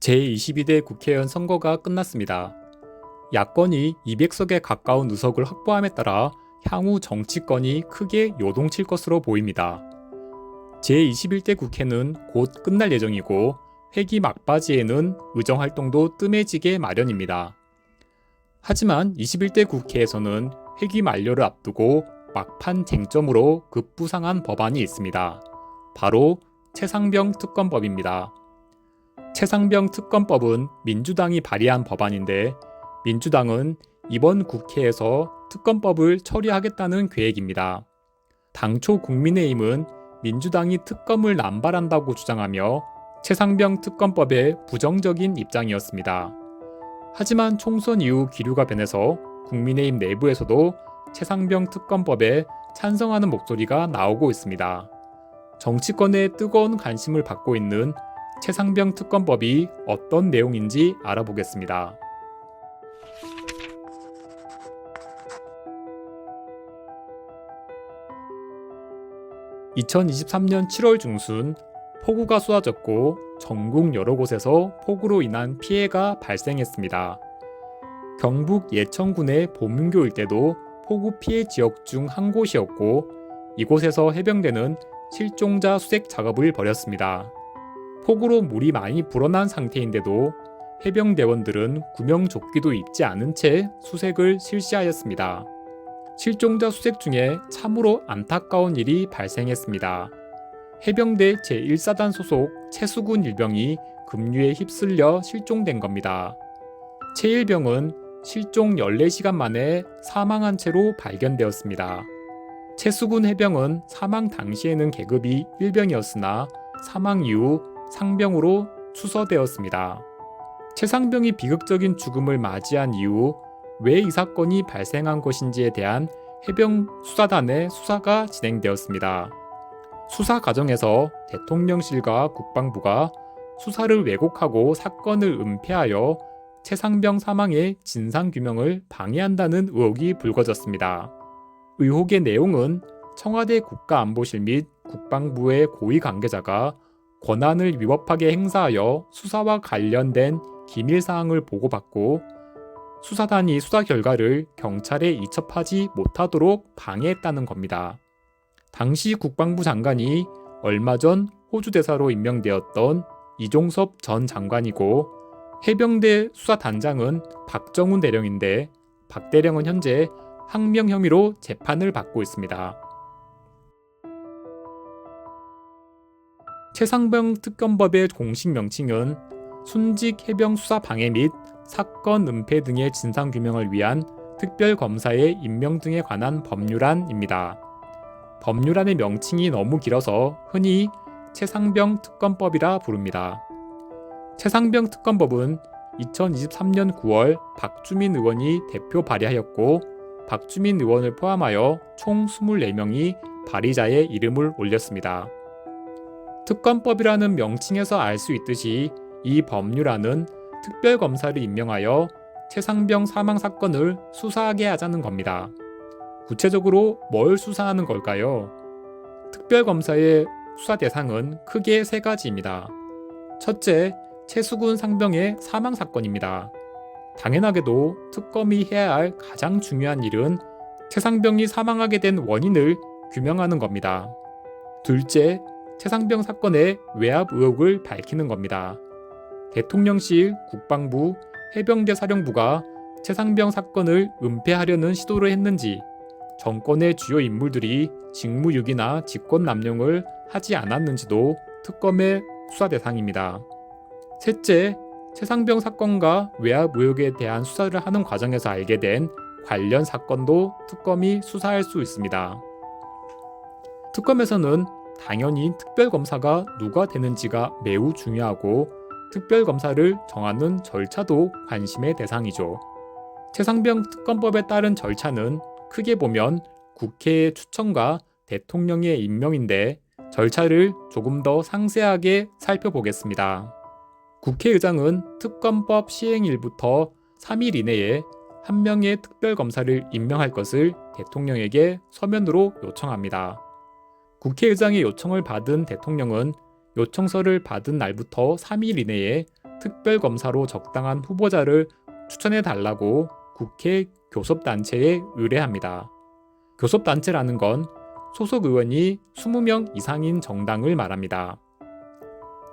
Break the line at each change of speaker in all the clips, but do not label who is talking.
제22대 국회의원 선거가 끝났습니다. 야권이 200석에 가까운 의석을 확보함에 따라 향후 정치권이 크게 요동칠 것으로 보입니다. 제21대 국회는 곧 끝날 예정이고 회기 막바지에는 의정활동도 뜸해지게 마련입니다. 하지만 21대 국회에서는 회기 만료를 앞두고 막판 쟁점으로 급부상한 법안이 있습니다. 바로 최상병 특검법입니다. 최상병 특검법은 민주당이 발의한 법안인데 민주당은 이번 국회에서 특검법을 처리하겠다는 계획입니다. 당초 국민의힘은 민주당이 특검을 남발한다고 주장하며 최상병 특검법에 부정적인 입장이었습니다. 하지만 총선 이후 기류가 변해서 국민의힘 내부에서도 최상병 특검법에 찬성하는 목소리가 나오고 있습니다. 정치권의 뜨거운 관심을 받고 있는 최상병 특검법이 어떤 내용인지 알아보겠습니다. 2023년 7월 중순 폭우가 쏟아졌고 전국 여러 곳에서 폭우로 인한 피해가 발생했습니다. 경북 예천군의 보문교 일대도 폭우 피해 지역 중 한 곳이었고 이곳에서 해병대는 실종자 수색 작업을 벌였습니다. 폭우로 물이 많이 불어난 상태인데도 해병대원들은 구명조끼도 입지 않은 채 수색을 실시하였습니다. 실종자 수색 중에 참으로 안타까운 일이 발생했습니다. 해병대 제1사단 소속 최수군 일병이 급류에 휩쓸려 실종된 겁니다. 최 일병은 실종 14시간 만에 사망한 채로 발견되었습니다. 최수군 해병은 사망 당시에는 계급이 1병이었으나 사망 이후 상병으로 추서되었습니다. 최상병이 비극적인 죽음을 맞이한 이후 왜 이 사건이 발생한 것인지에 대한 해병 수사단의 수사가 진행되었습니다. 수사 과정에서 대통령실과 국방부가 수사를 왜곡하고 사건을 은폐하여 최상병 사망의 진상규명을 방해한다는 의혹이 불거졌습니다. 의혹의 내용은 청와대 국가안보실 및 국방부의 고위 관계자가 권한을 위법하게 행사하여 수사와 관련된 기밀사항을 보고받고 수사단이 수사 결과를 경찰에 이첩하지 못하도록 방해했다는 겁니다. 당시 국방부 장관이 얼마 전 호주 대사로 임명되었던 이종섭 전 장관이고 해병대 수사단장은 박정훈 대령인데 박 대령은 현재 항명 혐의로 재판을 받고 있습니다. 최상병 특검법의 공식 명칭은 순직 해병 수사 방해 및 사건 은폐 등의 진상규명을 위한 특별검사의 임명 등에 관한 법률안입니다. 법률안의 명칭이 너무 길어서 흔히 최상병 특검법이라 부릅니다. 최상병 특검법은 2023년 9월 박주민 의원이 대표 발의하였고 박주민 의원을 포함하여 총 24명이 발의자의 이름을 올렸습니다. 특검법이라는 명칭에서 알 수 있듯이 이 법률안은 특별검사를 임명하여 최상병 사망 사건을 수사하게 하자는 겁니다. 구체적으로 뭘 수사하는 걸까요? 특별검사의 수사 대상은 크게 세 가지입니다. 첫째, 최수군 상병의 사망 사건입니다. 당연하게도 특검이 해야 할 가장 중요한 일은 최상병이 사망하게 된 원인을 규명하는 겁니다. 둘째, 최상병 사건의 외압 의혹을 밝히는 겁니다. 대통령실, 국방부, 해병대 사령부가 최상병 사건을 은폐하려는 시도를 했는지, 정권의 주요 인물들이 직무유기나 직권남용을 하지 않았는지도 특검의 수사 대상입니다. 셋째, 최상병 사건과 외압 의혹에 대한 수사를 하는 과정에서 알게 된 관련 사건도 특검이 수사할 수 있습니다. 특검에서는 당연히 특별검사가 누가 되는지가 매우 중요하고 특별검사를 정하는 절차도 관심의 대상이죠. 최상병 특검법에 따른 절차는 크게 보면 국회의 추천과 대통령의 임명인데 절차를 조금 더 상세하게 살펴보겠습니다. 국회의장은 특검법 시행일부터 3일 이내에 한 명의 특별검사를 임명할 것을 대통령에게 서면으로 요청합니다. 국회의장의 요청을 받은 대통령은 요청서를 받은 날부터 3일 이내에 특별검사로 적당한 후보자를 추천해달라고 국회 교섭단체에 의뢰합니다. 교섭단체라는 건 소속 의원이 20명 이상인 정당을 말합니다.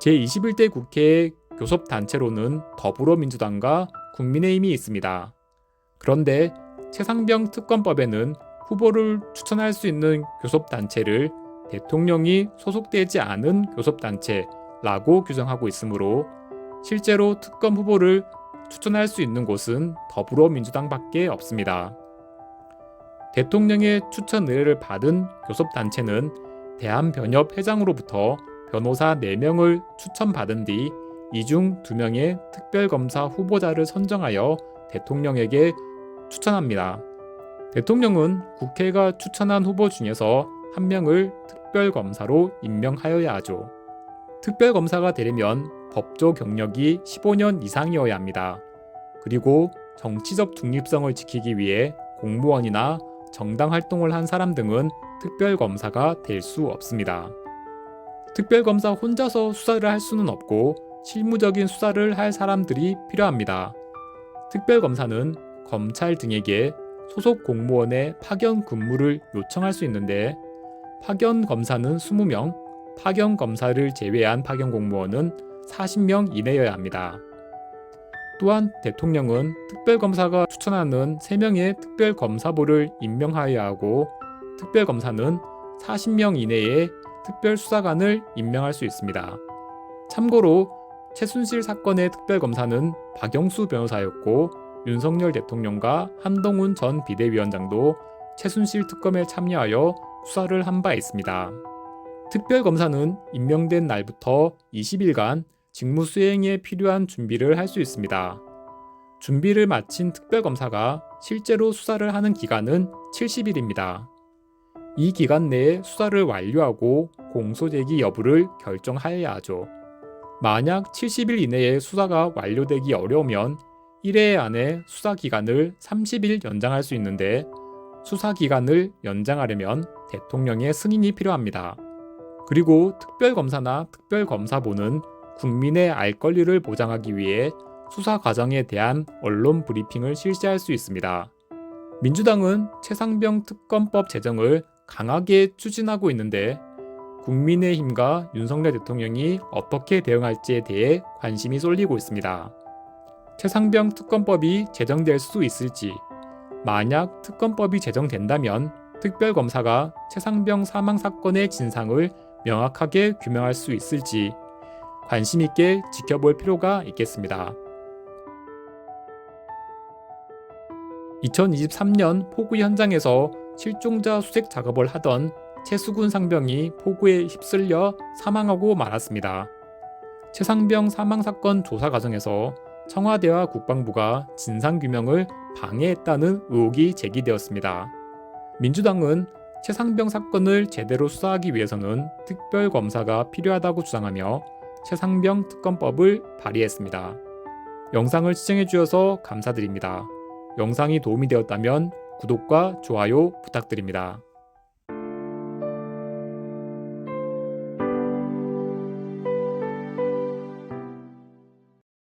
제21대 국회의 교섭단체로는 더불어민주당과 국민의힘이 있습니다. 그런데 최상병 특검법에는 후보를 추천할 수 있는 교섭단체를 대통령이 소속되지 않은 교섭단체라고 규정하고 있으므로 실제로 특검 후보를 추천할 수 있는 곳은 더불어민주당밖에 없습니다. 대통령의 추천 의뢰를 받은 교섭단체는 대한변협 회장으로부터 변호사 4명을 추천받은 뒤 이 중 2명의 특별검사 후보자를 선정하여 대통령에게 추천합니다. 대통령은 국회가 추천한 후보 중에서 1명을 특별검사로 임명하여야 하죠. 특별검사가 되려면 법조 경력이 15년 이상이어야 합니다. 그리고 정치적 중립성을 지키기 위해 공무원이나 정당 활동을 한 사람 등은 특별검사가 될 수 없습니다. 특별검사 혼자서 수사를 할 수는 없고 실무적인 수사를 할 사람들이 필요합니다. 특별검사는 검찰 등에게 소속 공무원의 파견 근무를 요청할 수 있는데 파견 검사는 20명, 파견 검사를 제외한 파견 공무원은 40명 이내여야 합니다. 또한 대통령은 특별검사가 추천하는 3명의 특별검사부를 임명하여야 하고 특별검사는 40명 이내의 특별수사관을 임명할 수 있습니다. 참고로 최순실 사건의 특별검사는 박영수 변호사였고 윤석열 대통령과 한동훈 전 비대위원장도 최순실 특검에 참여하여 수사를 한 바 있습니다. 특별검사는 임명된 날부터 20일간 직무 수행에 필요한 준비를 할 수 있습니다. 준비를 마친 특별검사가 실제로 수사를 하는 기간은 70일입니다. 이 기간 내에 수사를 완료하고 공소제기 여부를 결정하여야 하죠. 만약 70일 이내에 수사가 완료되기 어려우면 1회 안에 수사 기간을 30일 연장할 수 있는데 수사 기간을 연장하려면 대통령의 승인이 필요합니다. 그리고 특별검사나 특별검사부는 국민의 알 권리를 보장하기 위해 수사 과정에 대한 언론 브리핑을 실시할 수 있습니다. 민주당은 최상병 특검법 제정을 강하게 추진하고 있는데 국민의힘과 윤석열 대통령이 어떻게 대응할지에 대해 관심이 쏠리고 있습니다. 최상병 특검법이 제정될 수 있을지, 만약 특검법이 제정된다면 특별검사가 최상병 사망 사건의 진상을 명확하게 규명할 수 있을지 관심 있게 지켜볼 필요가 있겠습니다. 2023년 폭우 현장에서 실종자 수색 작업을 하던 최수근 상병이 폭우에 휩쓸려 사망하고 말았습니다. 최상병 사망 사건 조사 과정에서 청와대와 국방부가 진상규명을 방해했다는 의혹이 제기되었습니다. 민주당은 최상병 사건을 제대로 수사하기 위해서는 특별검사가 필요하다고 주장하며 최상병 특검법을 발의했습니다. 영상을 시청해주셔서 감사드립니다. 영상이 도움이 되었다면 구독과 좋아요 부탁드립니다.